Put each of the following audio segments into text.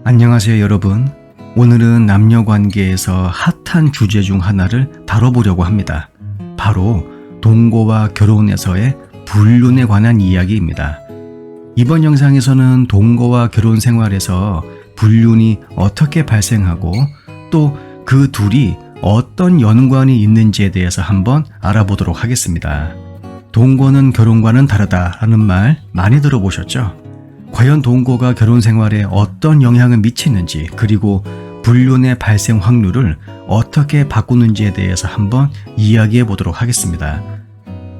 안녕하세요, 여러분. 오늘은 남녀 관계에서 핫한 주제 중 하나를 다뤄보려고 합니다. 바로 동거와 결혼에서의 불륜에 관한 이야기입니다. 이번 영상에서는 동거와 결혼 생활에서 불륜이 어떻게 발생하고 또 그 둘이 어떤 연관이 있는지에 대해서 한번 알아보도록 하겠습니다. 동거는 결혼과는 다르다라는 말 많이 들어보셨죠? 과연 동거가 결혼 생활에 어떤 영향을 미치는지, 그리고 불륜의 발생 확률을 어떻게 바꾸는지에 대해서 한번 이야기해 보도록 하겠습니다.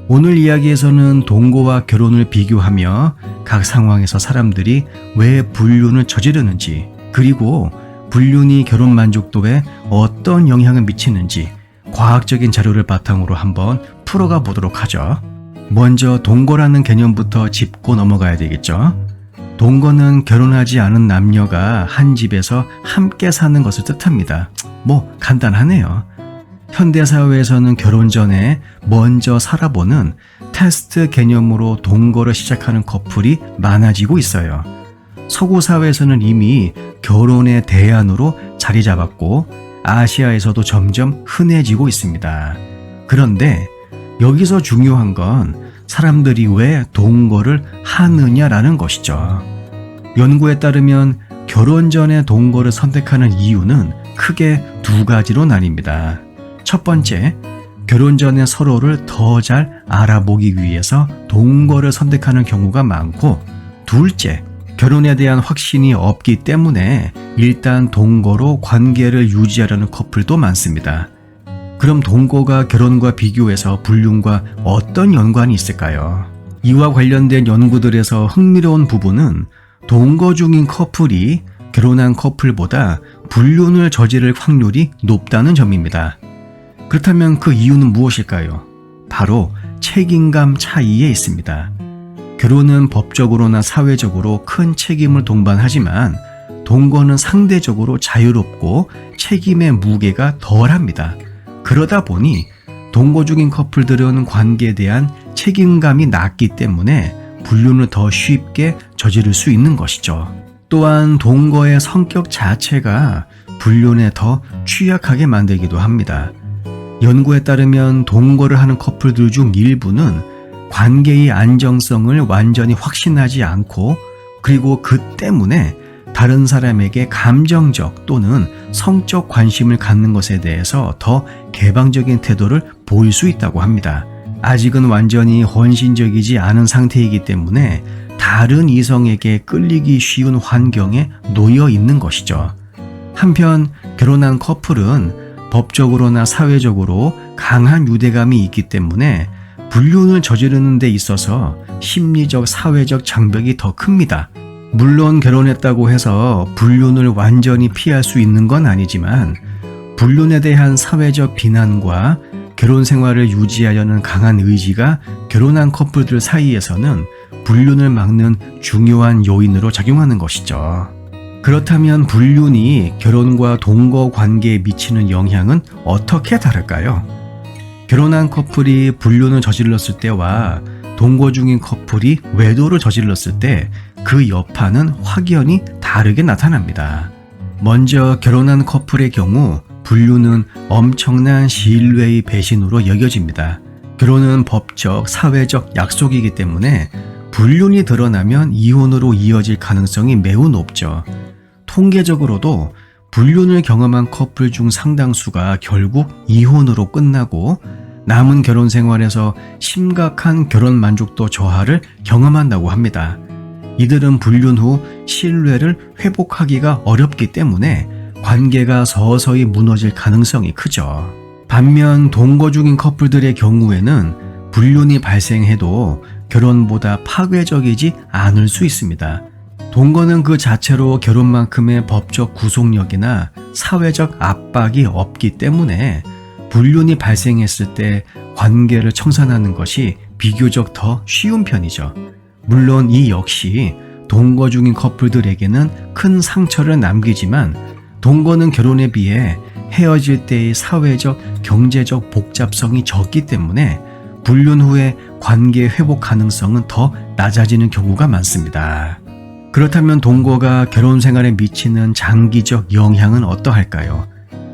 오늘 이야기에서는 동거와 결혼을 비교하며 각 상황에서 사람들이 왜 불륜을 저지르는지, 그리고 불륜이 결혼 만족도에 어떤 영향을 미치는지 과학적인 자료를 바탕으로 한번 풀어가 보도록 하죠. 먼저 동거라는 개념부터 짚고 넘어가야 되겠죠. 동거는 결혼하지 않은 남녀가 한 집에서 함께 사는 것을 뜻합니다. 간단하네요. 현대사회에서는 결혼 전에 먼저 살아보는 테스트 개념으로 동거를 시작하는 커플이 많아지고 있어요. 서구 사회에서는 이미 결혼의 대안으로 자리 잡았고 아시아에서도 점점 흔해지고 있습니다. 그런데 여기서 중요한 건 사람들이 왜 동거를 하느냐라는 것이죠. 연구에 따르면 결혼 전에 동거를 선택하는 이유는 크게 두 가지로 나뉩니다. 첫 번째, 결혼 전에 서로를 더 잘 알아보기 위해서 동거를 선택하는 경우가 많고, 둘째, 결혼에 대한 확신이 없기 때문에 일단 동거로 관계를 유지하려는 커플도 많습니다. 그럼 동거가 결혼과 비교해서 불륜과 어떤 연관이 있을까요? 이와 관련된 연구들에서 흥미로운 부분은 동거 중인 커플이 결혼한 커플보다 불륜을 저지를 확률이 높다는 점입니다. 그렇다면 그 이유는 무엇일까요? 바로 책임감 차이에 있습니다. 결혼은 법적으로나 사회적으로 큰 책임을 동반하지만 동거는 상대적으로 자유롭고 책임의 무게가 덜합니다. 그러다 보니 동거 중인 커플들은 관계에 대한 책임감이 낮기 때문에 불륜을 더 쉽게 저지를 수 있는 것이죠. 또한 동거의 성격 자체가 불륜에 더 취약하게 만들기도 합니다. 연구에 따르면 동거를 하는 커플들 중 일부는 관계의 안정성을 완전히 확신하지 않고, 그리고 그 때문에 다른 사람에게 감정적 또는 성적 관심을 갖는 것에 대해서 더 개방적인 태도를 보일 수 있다고 합니다. 아직은 완전히 헌신적이지 않은 상태이기 때문에 다른 이성에게 끌리기 쉬운 환경에 놓여 있는 것이죠. 한편 결혼한 커플은 법적으로나 사회적으로 강한 유대감이 있기 때문에 불륜을 저지르는 데 있어서 심리적, 사회적 장벽이 더 큽니다. 물론 결혼했다고 해서 불륜을 완전히 피할 수 있는 건 아니지만 불륜에 대한 사회적 비난과 결혼 생활을 유지하려는 강한 의지가 결혼한 커플들 사이에서는 불륜을 막는 중요한 요인으로 작용하는 것이죠. 그렇다면 불륜이 결혼과 동거 관계에 미치는 영향은 어떻게 다를까요? 결혼한 커플이 불륜을 저질렀을 때와 동거 중인 커플이 외도를 저질렀을 때 그 여파는 확연히 다르게 나타납니다. 먼저 결혼한 커플의 경우 불륜은 엄청난 신뢰의 배신으로 여겨집니다. 결혼은 법적, 사회적 약속이기 때문에 불륜이 드러나면 이혼으로 이어질 가능성이 매우 높죠. 통계적으로도 불륜을 경험한 커플 중 상당수가 결국 이혼으로 끝나고 남은 결혼 생활에서 심각한 결혼 만족도 저하를 경험한다고 합니다. 이들은 불륜 후 신뢰를 회복하기가 어렵기 때문에 관계가 서서히 무너질 가능성이 크죠. 반면 동거 중인 커플들의 경우에는 불륜이 발생해도 결혼보다 파괴적이지 않을 수 있습니다. 동거는 그 자체로 결혼만큼의 법적 구속력이나 사회적 압박이 없기 때문에 불륜이 발생했을 때 관계를 청산하는 것이 비교적 더 쉬운 편이죠. 물론 이 역시 동거 중인 커플들에게는 큰 상처를 남기지만 동거는 결혼에 비해 헤어질 때의 사회적, 경제적 복잡성이 적기 때문에 불륜 후에 관계 회복 가능성은 더 낮아지는 경우가 많습니다. 그렇다면 동거가 결혼 생활에 미치는 장기적 영향은 어떠할까요?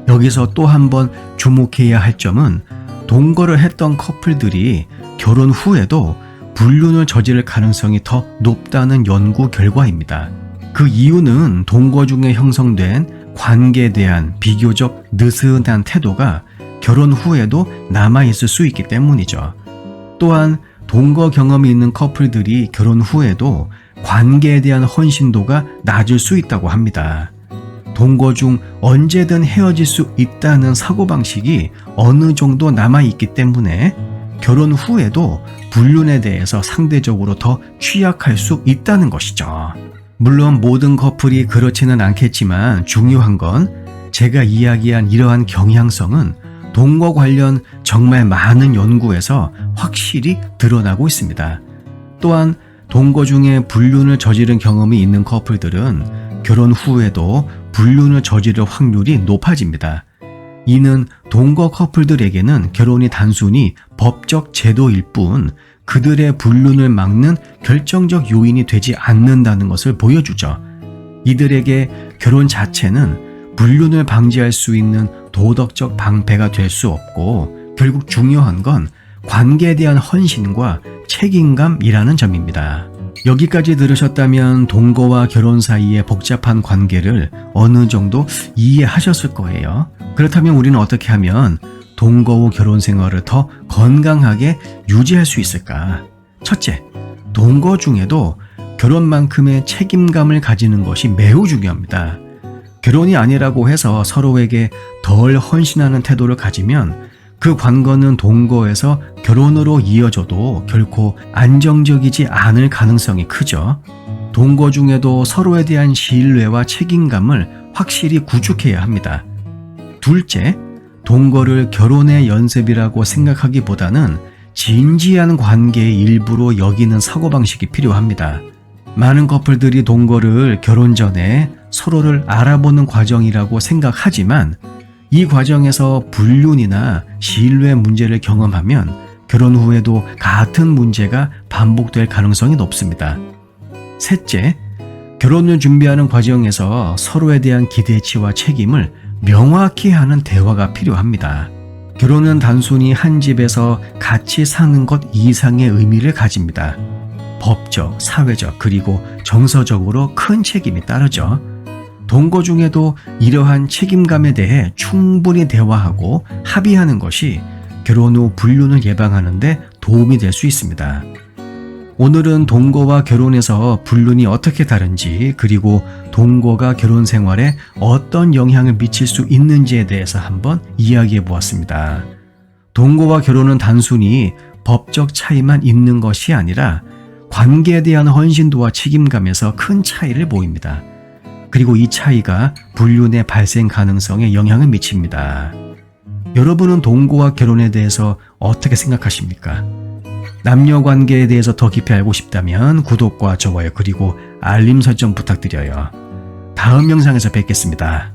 여기서 또 한번 주목해야 할 점은 동거를 했던 커플들이 결혼 후에도 불륜을 저지를 가능성이 더 높다는 연구 결과입니다. 그 이유는 동거 중에 형성된 관계에 대한 비교적 느슨한 태도가 결혼 후에도 남아있을 수 있기 때문이죠. 또한 동거 경험이 있는 커플들이 결혼 후에도 관계에 대한 헌신도가 낮을 수 있다고 합니다. 동거 중 언제든 헤어질 수 있다는 사고방식이 어느 정도 남아있기 때문에 결혼 후에도 불륜에 대해서 상대적으로 더 취약할 수 있다는 것이죠. 물론 모든 커플이 그렇지는 않겠지만 중요한 건 제가 이야기한 이러한 경향성은 동거 관련 정말 많은 연구에서 확실히 드러나고 있습니다. 또한 동거 중에 불륜을 저지른 경험이 있는 커플들은 결혼 후에도 불륜을 저지를 확률이 높아집니다. 이는 동거 커플들에게는 결혼이 단순히 법적 제도일 뿐 그들의 불륜을 막는 결정적 요인이 되지 않는다는 것을 보여주죠. 이들에게 결혼 자체는 불륜을 방지할 수 있는 도덕적 방패가 될 수 없고 결국 중요한 건 관계에 대한 헌신과 책임감이라는 점입니다. 여기까지 들으셨다면 동거와 결혼 사이의 복잡한 관계를 어느 정도 이해하셨을 거예요. 그렇다면 우리는 어떻게 하면 동거 후 결혼 생활을 더 건강하게 유지할 수 있을까? 첫째, 동거 중에도 결혼만큼의 책임감을 가지는 것이 매우 중요합니다. 결혼이 아니라고 해서 서로에게 덜 헌신하는 태도를 가지면 그 관계는 동거에서 결혼으로 이어져도 결코 안정적이지 않을 가능성이 크죠. 동거 중에도 서로에 대한 신뢰와 책임감을 확실히 구축해야 합니다. 둘째, 동거를 결혼의 연습이라고 생각하기보다는 진지한 관계의 일부로 여기는 사고방식이 필요합니다. 많은 커플들이 동거를 결혼 전에 서로를 알아보는 과정이라고 생각하지만 이 과정에서 불륜이나 신뢰 문제를 경험하면 결혼 후에도 같은 문제가 반복될 가능성이 높습니다. 셋째, 결혼을 준비하는 과정에서 서로에 대한 기대치와 책임을 명확히 하는 대화가 필요합니다. 결혼은 단순히 한 집에서 같이 사는 것 이상의 의미를 가집니다. 법적, 사회적, 그리고 정서적으로 큰 책임이 따르죠. 동거 중에도 이러한 책임감에 대해 충분히 대화하고 합의하는 것이 결혼 후 불륜을 예방하는 데 도움이 될 수 있습니다. 오늘은 동거와 결혼에서 불륜이 어떻게 다른지 그리고 동거가 결혼 생활에 어떤 영향을 미칠 수 있는지에 대해서 한번 이야기해 보았습니다. 동거와 결혼은 단순히 법적 차이만 있는 것이 아니라 관계에 대한 헌신도와 책임감에서 큰 차이를 보입니다. 그리고 이 차이가 불륜의 발생 가능성에 영향을 미칩니다. 여러분은 동거와 결혼에 대해서 어떻게 생각하십니까? 남녀 관계에 대해서 더 깊이 알고 싶다면 구독과 좋아요 그리고 알림 설정 부탁드려요. 다음 영상에서 뵙겠습니다.